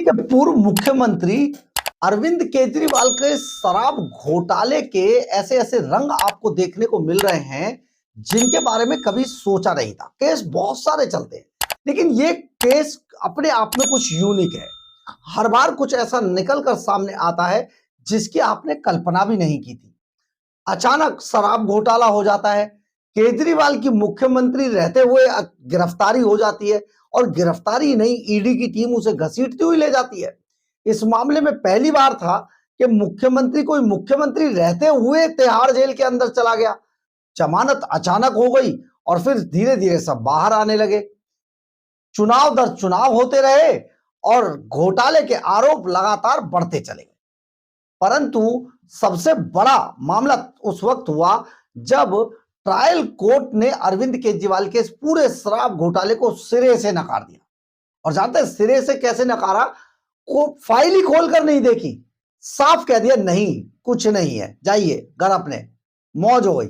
के पूर्व मुख्यमंत्री अरविंद केजरीवाल के शराब घोटाले के ऐसे ऐसे रंग आपको देखने को मिल रहे हैं जिनके बारे में कभी सोचा नहीं था। केस बहुत सारे चलते हैं, लेकिन ये केस अपने आप में कुछ यूनिक है। हर बार कुछ ऐसा निकल कर सामने आता है जिसकी आपने कल्पना भी नहीं की थी। अचानक शराब घोटाला हो जाता है, केजरीवाल की मुख्यमंत्री रहते हुए गिरफ्तारी हो जाती है और गिरफ्तारी नहीं, ईडी की टीम उसे घसीटती हुई ले जाती है। इस मामले में पहली बार था कि कोई मुख्यमंत्री रहते हुए तिहाड़ जेल के अंदर चला गया। जमानत अचानक हो गई और फिर धीरे धीरे सब बाहर आने लगे। चुनाव दर चुनाव होते रहे और घोटाले के आरोप लगातार बढ़ते चले गए। परंतु सबसे बड़ा मामला उस वक्त हुआ जब ट्रायल कोर्ट ने अरविंद केजरीवाल के इस पूरे शराब घोटाले को सिरे से नकार दिया। और जानते हैं सिरे से कैसे नकारा? को फाइल ही खोलकर नहीं देखी, साफ कह दिया नहीं कुछ नहीं है, जाइए घर अपने, मौज हो गई।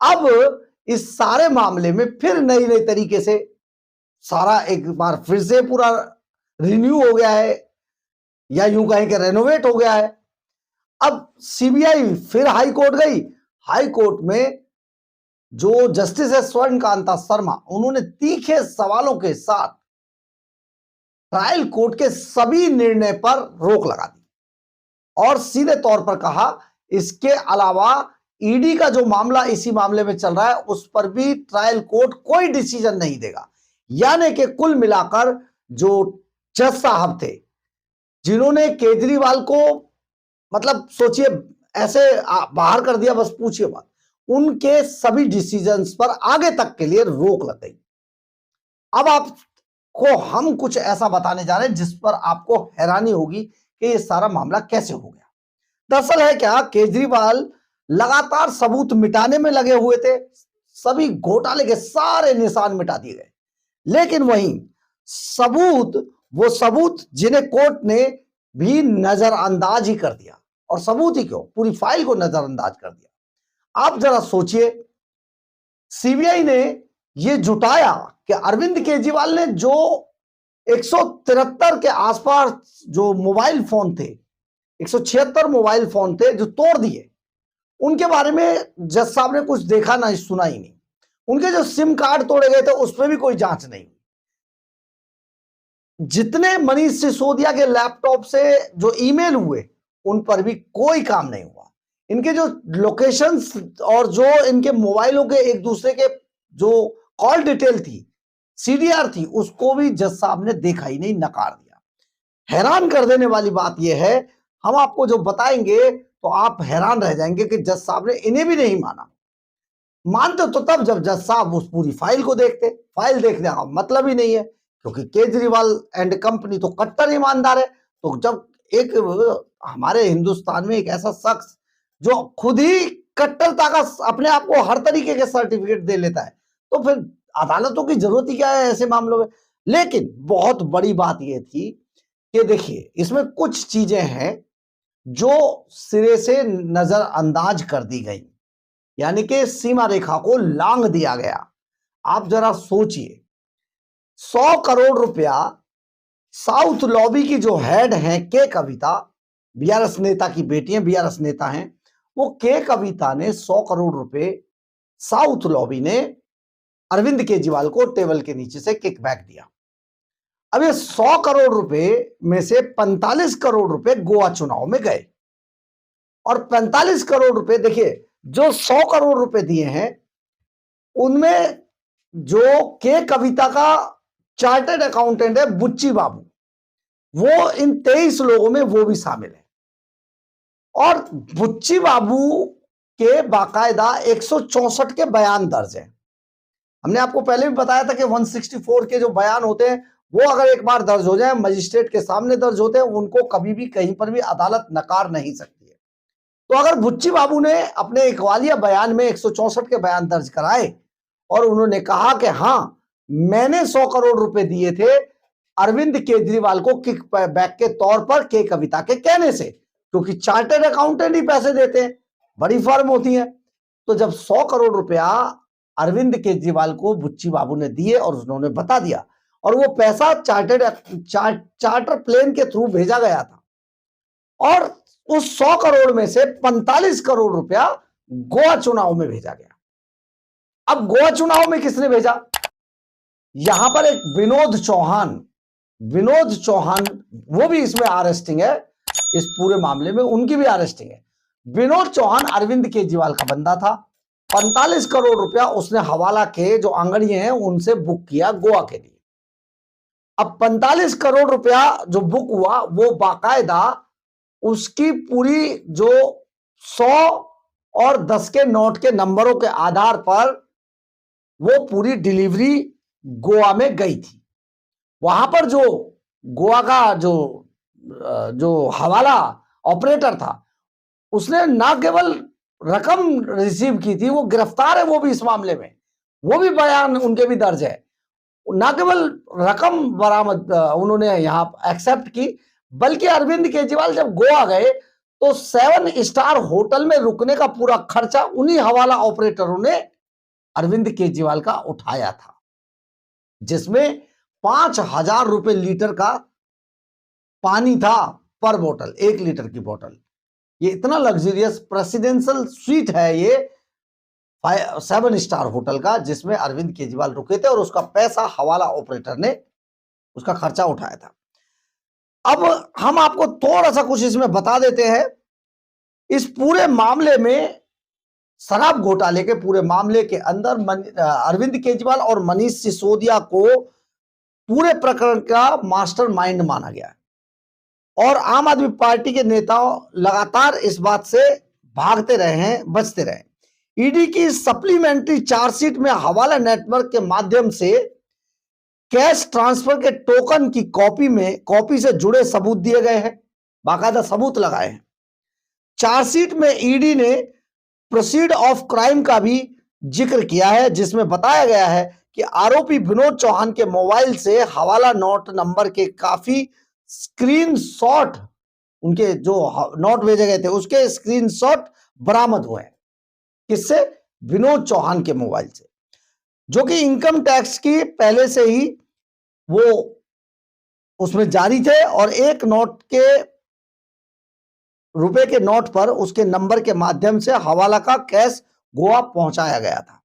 अब इस सारे मामले में फिर नई नई तरीके से सारा एक बार फिर से पूरा रिन्यू हो गया है, या यूं कहें कि रेनोवेट हो गया है। अब सीबीआई फिर हाई कोर्ट गई। हाई कोर्ट में जो जस्टिस है स्वर्णकांता शर्मा, उन्होंने तीखे सवालों के साथ ट्रायल कोर्ट के सभी निर्णय पर रोक लगा दी और सीधे तौर पर कहा इसके अलावा ईडी का जो मामला इसी मामले में चल रहा है उस पर भी ट्रायल कोर्ट कोई डिसीजन नहीं देगा। यानी कि कुल मिलाकर जो जज साहब थे जिन्होंने केजरीवाल को मतलब सोचिए ऐसे बाहर कर दिया, बस पूछिए बात, उनके सभी डिसीजंस पर आगे तक के लिए रोक लग गई। अब आपको हम कुछ ऐसा बताने जा रहे हैं जिस पर आपको हैरानी होगी कि ये सारा मामला कैसे हो गया। दरअसल है क्या, केजरीवाल लगातार सबूत मिटाने में लगे हुए थे। सभी घोटाले के सारे निशान मिटा दिए गए, लेकिन वहीं वो सबूत जिन्हें कोर्ट ने भी नजरअंदाज ही कर दिया। और सबूत ही क्यों, पूरी फाइल को नजरअंदाज कर दिया। आप जरा सोचिए, सीबीआई ने यह जुटाया कि अरविंद केजरीवाल ने जो 173 के आसपास जो मोबाइल फोन थे, 176 मोबाइल फोन थे जो तोड़ दिए, उनके बारे में जज साहब ने कुछ देखा ना सुना ही नहीं। उनके जो सिम कार्ड तोड़े गए थे उस पर भी कोई जांच नहीं। जितने मनीष सिसोदिया के लैपटॉप से जो ईमेल हुए उन पर भी कोई काम नहीं हुआ। इनके जो लोकेशंस और जो इनके मोबाइलों के एक दूसरे के जो कॉल डिटेल थी, सीडीआर थी, उसको भी जज साहब ने देखा ही नहीं, नकार दिया। हैरान कर देने वाली बात यह है, हम आपको जो बताएंगे तो आप हैरान रह जाएंगे कि जज साहब ने इन्हें भी नहीं माना। मानते तो तब जब जज साहब उस पूरी फाइल को देखते। फाइल देखने का मतलब ही नहीं है, क्योंकि केजरीवाल एंड कंपनी तो कट्टर ईमानदार है। तो जब एक हमारे हिंदुस्तान में एक ऐसा शख्स जो खुद ही कट्टरता का अपने आप को हर तरीके के सर्टिफिकेट दे लेता है, तो फिर अदालतों की जरूरत ही क्या है ऐसे मामलों में। लेकिन बहुत बड़ी बात यह थी कि देखिए, इसमें कुछ चीजें हैं जो सिरे से नजरअंदाज कर दी गई, यानी कि सीमा रेखा को लांघ दिया गया। आप जरा सोचिए, 100 करोड़ रुपया साउथ लॉबी की जो हेड हैं के कविता, बीआरएस नेता की बेटी हैं, बीआरएस नेता हैं, वो के कविता ने 100 करोड़ रुपए साउथ लॉबी ने अरविंद केजरीवाल को टेबल के नीचे से किकबैक दिया। अब ये 100 करोड़ रुपए में से 45 करोड़ रुपए गोवा चुनाव में गए और 45 करोड़ रुपए, देखिए जो 100 करोड़ रुपए दिए हैं उनमें जो के कविता का चार्टर्ड अकाउंटेंट है बुच्ची बाबू, वो इन 23 लोगों में वो भी शामिल है। और बुच्ची बाबू के बाकायदा 164 के बयान दर्ज हैं। हमने आपको पहले भी बताया था कि 164 के जो बयान होते हैं वो अगर एक बार दर्ज हो जाए, मजिस्ट्रेट के सामने दर्ज होते हैं, उनको कभी भी कहीं पर भी अदालत नकार नहीं सकती है। तो अगर बुच्ची बाबू ने अपने इकबालिया बयान में 164 के बयान दर्ज कराए और उन्होंने कहा कि हां मैंने 100 करोड़ रुपए दिए थे अरविंद केजरीवाल को किक बैक के तौर पर के कविता के कहने से, क्योंकि चार्टर्ड अकाउंटेंट ही पैसे देते हैं, बड़ी फर्म होती है। तो जब 100 करोड़ रुपया अरविंद केजरीवाल को बुच्ची बाबू ने दिए और उन्होंने बता दिया और वो पैसा चार्टर प्लेन के थ्रू भेजा गया था और उस 100 करोड़ में से 45 करोड़ रुपया गोवा चुनाव में भेजा गया। अब गोवा चुनाव में किसने भेजा? यहां पर एक विनोद चौहान वो भी इसमें अरेस्टिंग है, इस पूरे मामले में उनकी भी अरेस्टिंग है। विनोद चौहान अरविंद केजरीवाल का बंदा था। 45 करोड़ रुपया उसने हवाला के जो आंगड़िए हैं उनसे बुक किया गोवा के लिए। अब 45 करोड़ रुपया जो बुक हुआ वो बाकायदा उसकी पूरी जो 100 और 10 के नोट के नंबरों के आधार पर वो पूरी डिलीवरी गोवा में गई थी। वहां पर जो गोवा का जो हवाला ऑपरेटर था उसने ना केवल रकम रिसीव की थी, वो गिरफ्तार है वो भी इस मामले में, वो भी बयान उनके भी दर्ज है। ना केवल रकम बरामद उन्होंने यहां एक्सेप्ट की, बल्कि अरविंद केजरीवाल जब गोवा गए तो 7 स्टार होटल में रुकने का पूरा खर्चा उन्हीं हवाला ऑपरेटरों ने अरविंद केजरीवाल का उठाया था, जिसमें 5,000 रुपए लीटर का पानी था पर बोतल, 1 लीटर की बोतल। ये इतना लग्जरियस प्रेसिडेंशियल स्वीट है ये 7 स्टार होटल का, जिसमें अरविंद केजरीवाल रुके थे और उसका पैसा हवाला ऑपरेटर ने उसका खर्चा उठाया था। अब हम आपको थोड़ा सा कुछ इसमें बता देते हैं। इस पूरे मामले में, शराब घोटाले के पूरे मामले के अंदर अरविंद केजरीवाल और मनीष सिसोदिया को पूरे प्रकरण का मास्टरमाइंड माना गया है और आम आदमी पार्टी के नेताओं लगातार इस बात से भागते रहे हैं, बचते रहे। ईडी की सप्लीमेंट्री चार्जशीट में हवाला नेटवर्क के माध्यम से कैश ट्रांसफर के टोकन की कॉपी से जुड़े सबूत दिए गए हैं, बाकायदा सबूत लगाए हैं। चार्जशीट में ईडी ने प्रोसीड ऑफ क्राइम का भी जिक्र किया है, जिसमें बताया गया है कि आरोपी विनोद चौहान के मोबाइल से हवाला नोट नंबर के काफी स्क्रीनशॉट, उनके जो नोट भेजे गए थे उसके स्क्रीनशॉट बरामद हुए हैं। किससे? विनोद चौहान के मोबाइल से, जो कि इनकम टैक्स की पहले से ही वो उसमें जारी थे और एक नोट के रुपए के नोट पर उसके नंबर के माध्यम से हवाला का कैश गोवा पहुंचाया गया था।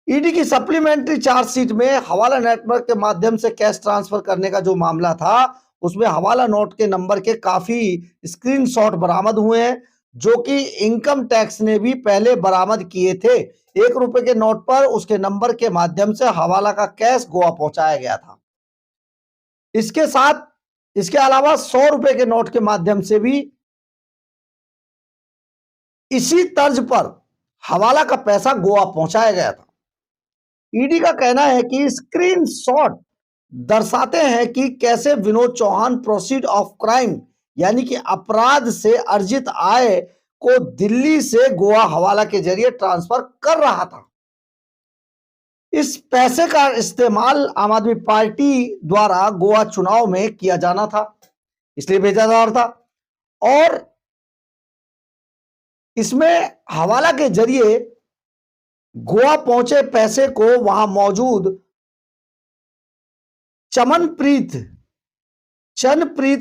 ईडी की सप्लीमेंट्री चार्जशीट में हवाला नेटवर्क के माध्यम से कैश ट्रांसफर करने का जो मामला था उसमें हवाला नोट के नंबर के काफी स्क्रीनशॉट बरामद हुए हैं, जो कि इनकम टैक्स ने भी पहले बरामद किए थे। 1 रुपए के नोट पर उसके नंबर के माध्यम से हवाला का कैश गोवा पहुंचाया गया था। इसके अलावा 100 रुपए के नोट के माध्यम से भी इसी तर्ज पर हवाला का पैसा गोवा पहुंचाया गया था। ईडी का कहना है कि स्क्रीनशॉट दर्शाते हैं कि कैसे Vinod Chauhan proceed of crime यानी कि अपराध से अर्जित आय को दिल्ली से गोवा हवाला के जरिए ट्रांसफर कर रहा था। इस पैसे का इस्तेमाल आम आदमी पार्टी द्वारा गोवा चुनाव में किया जाना था, इसलिए भेजा जा रहा था। और इसमें हवाला के जरिए गोवा पहुंचे पैसे को वहां मौजूद चनप्रीत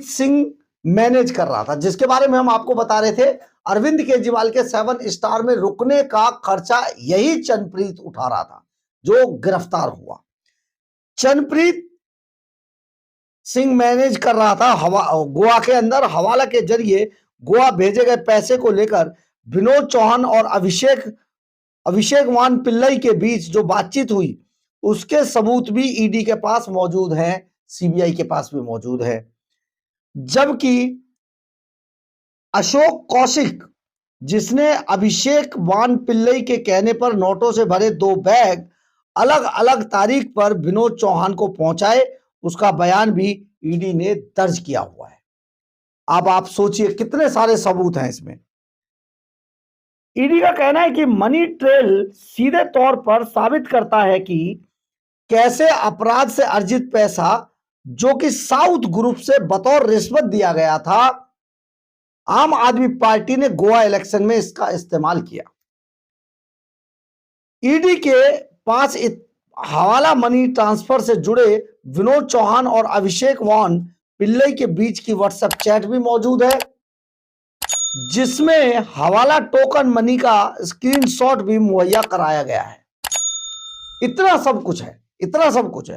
सिंह मैनेज कर रहा था, जिसके बारे में हम आपको बता रहे थे। अरविंद केजरीवाल के 7 स्टार में रुकने का खर्चा यही चनप्रीत उठा रहा था, जो गिरफ्तार हुआ। चनप्रीत सिंह मैनेज कर रहा था गोवा के अंदर। हवाला के जरिए गोवा भेजे गए पैसे को लेकर विनोद चौहान और अभिषेक वान पिल्लई के बीच जो बातचीत हुई उसके सबूत भी ईडी के पास मौजूद हैं, सीबीआई के पास भी मौजूद है। जबकि अशोक कौशिक, जिसने अभिषेक वान पिल्लई के कहने पर नोटों से भरे 2 बैग अलग अलग तारीख पर विनोद चौहान को पहुंचाए, उसका बयान भी ईडी ने दर्ज किया हुआ है। अब आप सोचिए कितने सारे सबूत हैं इसमें। ईडी का कहना है कि मनी ट्रेल सीधे तौर पर साबित करता है कि कैसे अपराध से अर्जित पैसा, जो कि साउथ ग्रुप से बतौर रिश्वत दिया गया था, आम आदमी पार्टी ने गोवा इलेक्शन में इसका इस्तेमाल किया। ईडी के पास हवाला मनी ट्रांसफर से जुड़े विनोद चौहान और अभिषेक वाहन पिल्लई के बीच की व्हाट्सएप चैट भी मौजूद है, जिसमें हवाला टोकन मनी का स्क्रीनशॉट भी मुहैया कराया गया है। इतना सब कुछ है, इतना सब कुछ है।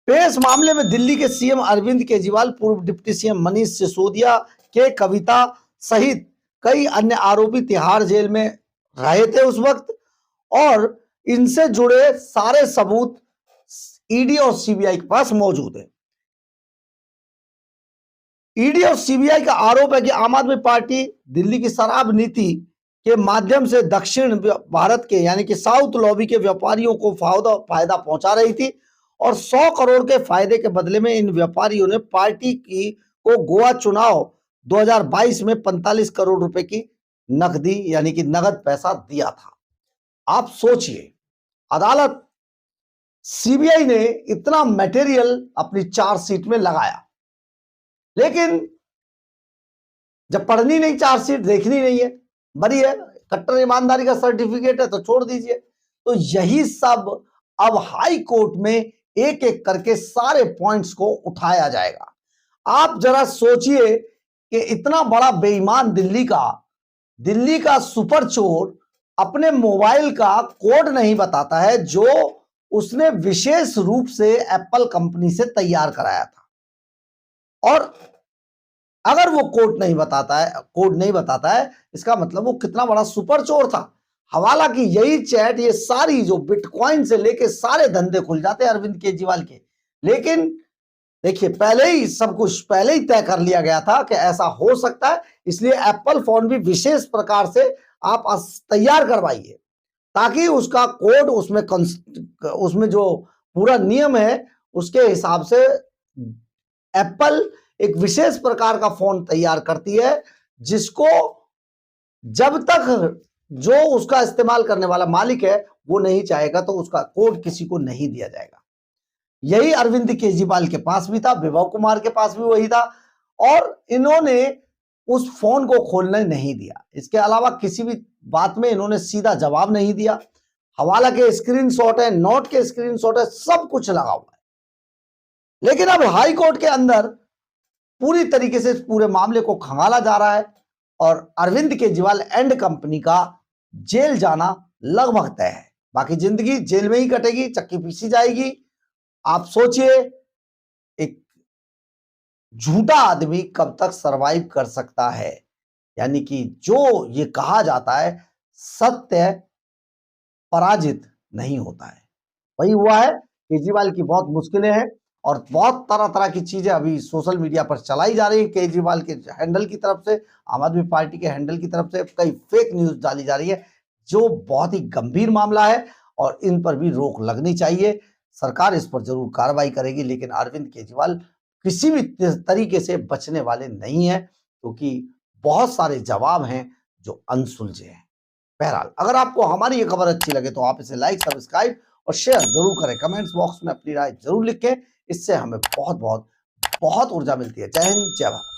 पेश मामले में दिल्ली के सीएम अरविंद केजरीवाल, पूर्व डिप्टी सीएम मनीष सिसोदिया के कविता सहित कई अन्य आरोपी तिहाड़ जेल में रहे थे उस वक्त, और इनसे जुड़े सारे सबूत ईडी और सीबीआई के पास मौजूद है। ईडी और सीबीआई का आरोप है कि आम आदमी पार्टी दिल्ली की शराब नीति के माध्यम से दक्षिण भारत के यानी कि साउथ लॉबी के व्यापारियों को फायदा पहुंचा रही थी, और 100 करोड़ के फायदे के बदले में इन व्यापारियों ने पार्टी को गोवा चुनाव 2022 में 45 करोड़ रुपए की नकदी यानी कि नगद पैसा दिया था। आप सोचिए, अदालत सीबीआई ने इतना मटेरियल अपनी चार्जशीट में लगाया, लेकिन जब पढ़नी नहीं चार्जशीट, देखनी नहीं है, बड़ी है, कट्टर ईमानदारी का सर्टिफिकेट है तो छोड़ दीजिए। तो यही सब अब हाई कोर्ट में एक एक करके सारे पॉइंट्स को उठाया जाएगा। आप जरा सोचिए कि इतना बड़ा बेईमान दिल्ली का सुपर चोर अपने मोबाइल का कोड नहीं बताता है, जो उसने विशेष रूप से एप्पल कंपनी से तैयार कराया था, और अगर वो कोड नहीं बताता है, इसका मतलब वो कितना बड़ा सुपर चोर था। हवाला की यही चैट, ये सारी जो बिटकॉइन से लेके सारे धंधे खुल जाते हैं अरविंद केजरीवाल के। लेकिन देखिए, पहले ही सब कुछ पहले ही तय कर लिया गया था कि ऐसा हो सकता है, इसलिए एप्पल फोन भी विशेष प्रकार से आप तैयार करवाइए, ताकि उसका कोड उसमें जो पूरा नियम है उसके हिसाब से एप्पल एक विशेष प्रकार का फोन तैयार करती है, जिसको जब तक जो उसका इस्तेमाल करने वाला मालिक है वो नहीं चाहेगा तो उसका कोड किसी को नहीं दिया जाएगा। यही अरविंद केजरीवाल के पास भी था, विभव कुमार के पास भी वही था, और इन्होंने उस फोन को खोलने नहीं दिया। इसके अलावा किसी भी बात में इन्होंने सीधा जवाब नहीं दिया। हवाला के स्क्रीनशॉट है, नोट के स्क्रीनशॉट है, सब कुछ लगा हुआ है। लेकिन अब हाई कोर्ट के अंदर पूरी तरीके से इस पूरे मामले को खंगाला जा रहा है, और अरविंद केजरीवाल एंड कंपनी का जेल जाना लगभग तय है। बाकी जिंदगी जेल में ही कटेगी, चक्की पीसी जाएगी। आप सोचिए, एक झूठा आदमी कब तक सरवाइव कर सकता है। यानी कि जो ये कहा जाता है, सत्य पराजित नहीं होता है, वही हुआ है। केजरीवाल की बहुत मुश्किलें हैं, और बहुत तरह तरह की चीजें अभी सोशल मीडिया पर चलाई जा रही है। केजरीवाल के हैंडल की तरफ से, आम आदमी पार्टी के हैंडल की तरफ से कई फेक न्यूज डाली जा रही है, जो बहुत ही गंभीर मामला है, और इन पर भी रोक लगनी चाहिए। सरकार इस पर जरूर कार्रवाई करेगी, लेकिन अरविंद केजरीवाल किसी भी तरीके से बचने वाले नहीं है, क्योंकि बहुत सारे जवाब हैं जो अनसुलझे हैं। बहरहाल, अगर आपको हमारी ये खबर अच्छी लगे तो आप इसे लाइक, सब्सक्राइब और शेयर जरूर करें। कमेंट्स बॉक्स में अपनी राय जरूर लिखें, इससे हमें बहुत बहुत बहुत ऊर्जा मिलती है। जय हिंद, जय भारत।